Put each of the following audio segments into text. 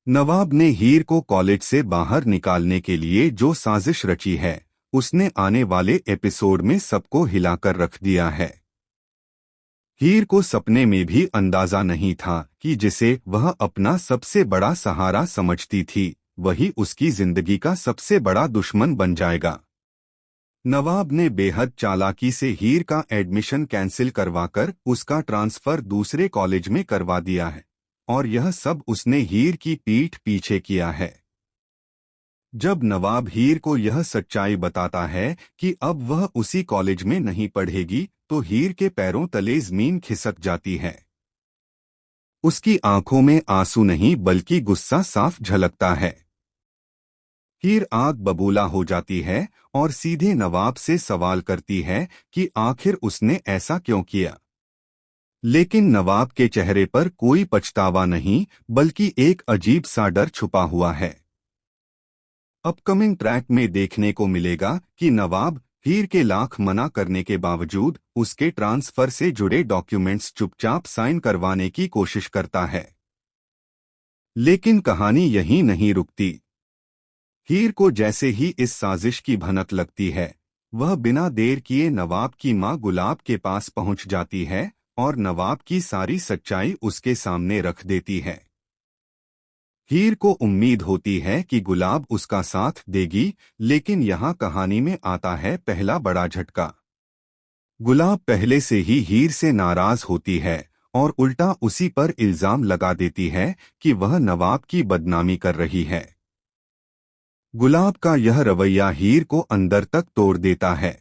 नवाब ने हीर को कॉलेज से बाहर निकालने के लिए जो साजिश रची है, उसने आने वाले एपिसोड में सबको हिलाकर रख दिया है। हीर को सपने में भी अंदाजा नहीं था कि जिसे वह अपना सबसे बड़ा सहारा समझती थी, वही उसकी जिंदगी का सबसे बड़ा दुश्मन बन जाएगा। नवाब ने बेहद चालाकी से हीर का एडमिशन कैंसिल करवाकर उसका ट्रांसफर दूसरे कॉलेज में करवा दिया है, और यह सब उसने हीर की पीठ पीछे किया है। जब नवाब हीर को यह सच्चाई बताता है कि अब वह उसी कॉलेज में नहीं पढ़ेगी, तो हीर के पैरों तले जमीन खिसक जाती है। उसकी आंखों में आंसू नहीं बल्कि गुस्सा साफ झलकता है। हीर आग बबूला हो जाती है और सीधे नवाब से सवाल करती है कि आखिर उसने ऐसा क्यों किया। लेकिन नवाब के चेहरे पर कोई पछतावा नहीं, बल्कि एक अजीब सा डर छुपा हुआ है। अपकमिंग ट्रैक में देखने को मिलेगा कि नवाब हीर के लाख मना करने के बावजूद उसके ट्रांसफर से जुड़े डॉक्यूमेंट्स चुपचाप साइन करवाने की कोशिश करता है। लेकिन कहानी यहीं नहीं रुकती। हीर को जैसे ही इस साजिश की भनक लगती है, वह बिना देर किए नवाब की मां गुलाब के पास पहुंच जाती है और नवाब की सारी सच्चाई उसके सामने रख देती है। हीर को उम्मीद होती है कि गुलाब उसका साथ देगी, लेकिन यहाँ कहानी में आता है पहला बड़ा झटका। गुलाब पहले से ही हीर से नाराज होती है और उल्टा उसी पर इल्जाम लगा देती है कि वह नवाब की बदनामी कर रही है। गुलाब का यह रवैया हीर को अंदर तक तोड़ देता है।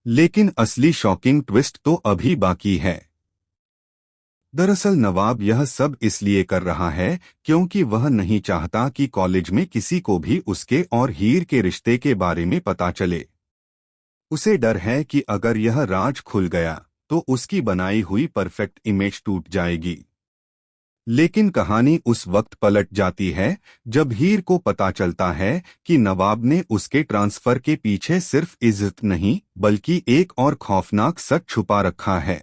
लेकिन असली शॉकिंग ट्विस्ट तो अभी बाकी है। दरअसल नवाब यह सब इसलिए कर रहा है क्योंकि वह नहीं चाहता कि कॉलेज में किसी को भी उसके और हीर के रिश्ते के बारे में पता चले। उसे डर है कि अगर यह राज खुल गया तो उसकी बनाई हुई परफेक्ट इमेज टूट जाएगी। लेकिन कहानी उस वक्त पलट जाती है जब हीर को पता चलता है कि नवाब ने उसके ट्रांसफर के पीछे सिर्फ इज्जत नहीं बल्कि एक और खौफनाक सच छुपा रखा है।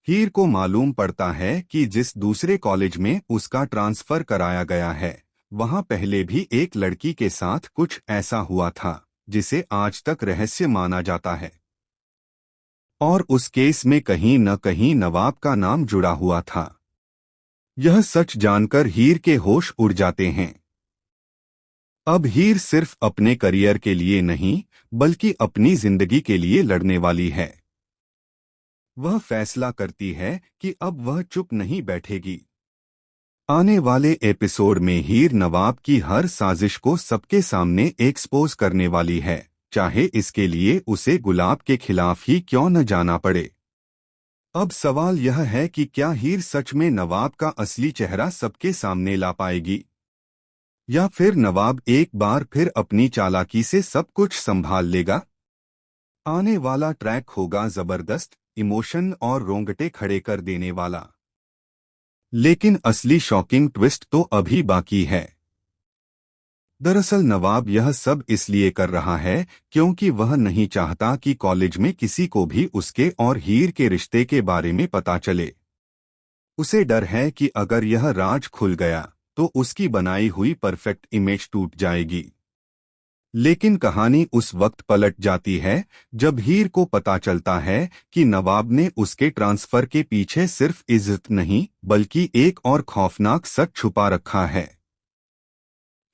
हीर को मालूम पड़ता है कि जिस दूसरे कॉलेज में उसका ट्रांसफर कराया गया है, वहां पहले भी एक लड़की के साथ कुछ ऐसा हुआ था जिसे आज तक रहस्य माना जाता है, और उस केस में कहीं न कहीं नवाब का नाम जुड़ा हुआ था। यह सच जानकर हीर के होश उड़ जाते हैं। अब हीर सिर्फ अपने करियर के लिए नहीं बल्कि अपनी जिंदगी के लिए लड़ने वाली है। वह फैसला करती है कि अब वह चुप नहीं बैठेगी। आने वाले एपिसोड में हीर नवाब की हर साजिश को सबके सामने एक्सपोज करने वाली है, चाहे इसके लिए उसे गुलाब के खिलाफ ही क्यों न जाना पड़े। अब सवाल यह है कि क्या हीर सच में नवाब का असली चेहरा सबके सामने ला पाएगी, या फिर नवाब एक बार फिर अपनी चालाकी से सब कुछ संभाल लेगा। आने वाला ट्रैक होगा जबरदस्त, इमोशन और रोंगटे खड़े कर देने वाला। लेकिन असली शॉकिंग ट्विस्ट तो अभी बाकी है। दरअसल नवाब यह सब इसलिए कर रहा है क्योंकि वह नहीं चाहता कि कॉलेज में किसी को भी उसके और हीर के रिश्ते के बारे में पता चले। उसे डर है कि अगर यह राज खुल गया तो उसकी बनाई हुई परफेक्ट इमेज टूट जाएगी। लेकिन कहानी उस वक्त पलट जाती है जब हीर को पता चलता है कि नवाब ने उसके ट्रांसफर के पीछे सिर्फ इज्जत नहीं बल्कि एक और खौफनाक सच छुपा रखा है।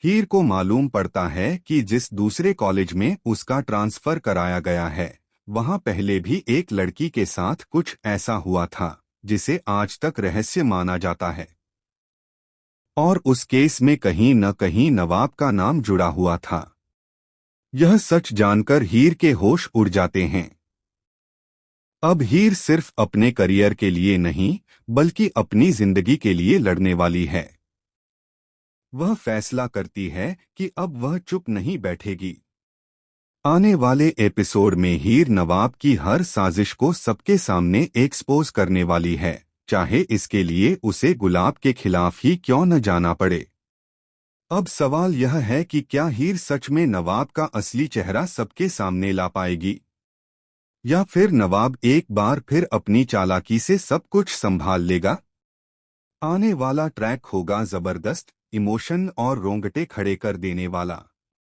हीर को मालूम पड़ता है कि जिस दूसरे कॉलेज में उसका ट्रांसफर कराया गया है, वहां पहले भी एक लड़की के साथ कुछ ऐसा हुआ था जिसे आज तक रहस्य माना जाता है, और उस केस में कहीं न कहीं नवाब का नाम जुड़ा हुआ था। यह सच जानकर हीर के होश उड़ जाते हैं। अब हीर सिर्फ अपने करियर के लिए नहीं बल्कि अपनी जिंदगी के लिए लड़ने वाली है। वह फैसला करती है कि अब वह चुप नहीं बैठेगी। आने वाले एपिसोड में हीर नवाब की हर साजिश को सबके सामने एक्सपोज करने वाली है, चाहे इसके लिए उसे गुलाब के खिलाफ ही क्यों न जाना पड़े। अब सवाल यह है कि क्या हीर सच में नवाब का असली चेहरा सबके सामने ला पाएगी, या फिर नवाब एक बार फिर अपनी चालाकी से सब कुछ संभाल लेगा। आने वाला ट्रैक होगा जबरदस्त, इमोशन और रोंगटे खड़े कर देने वाला।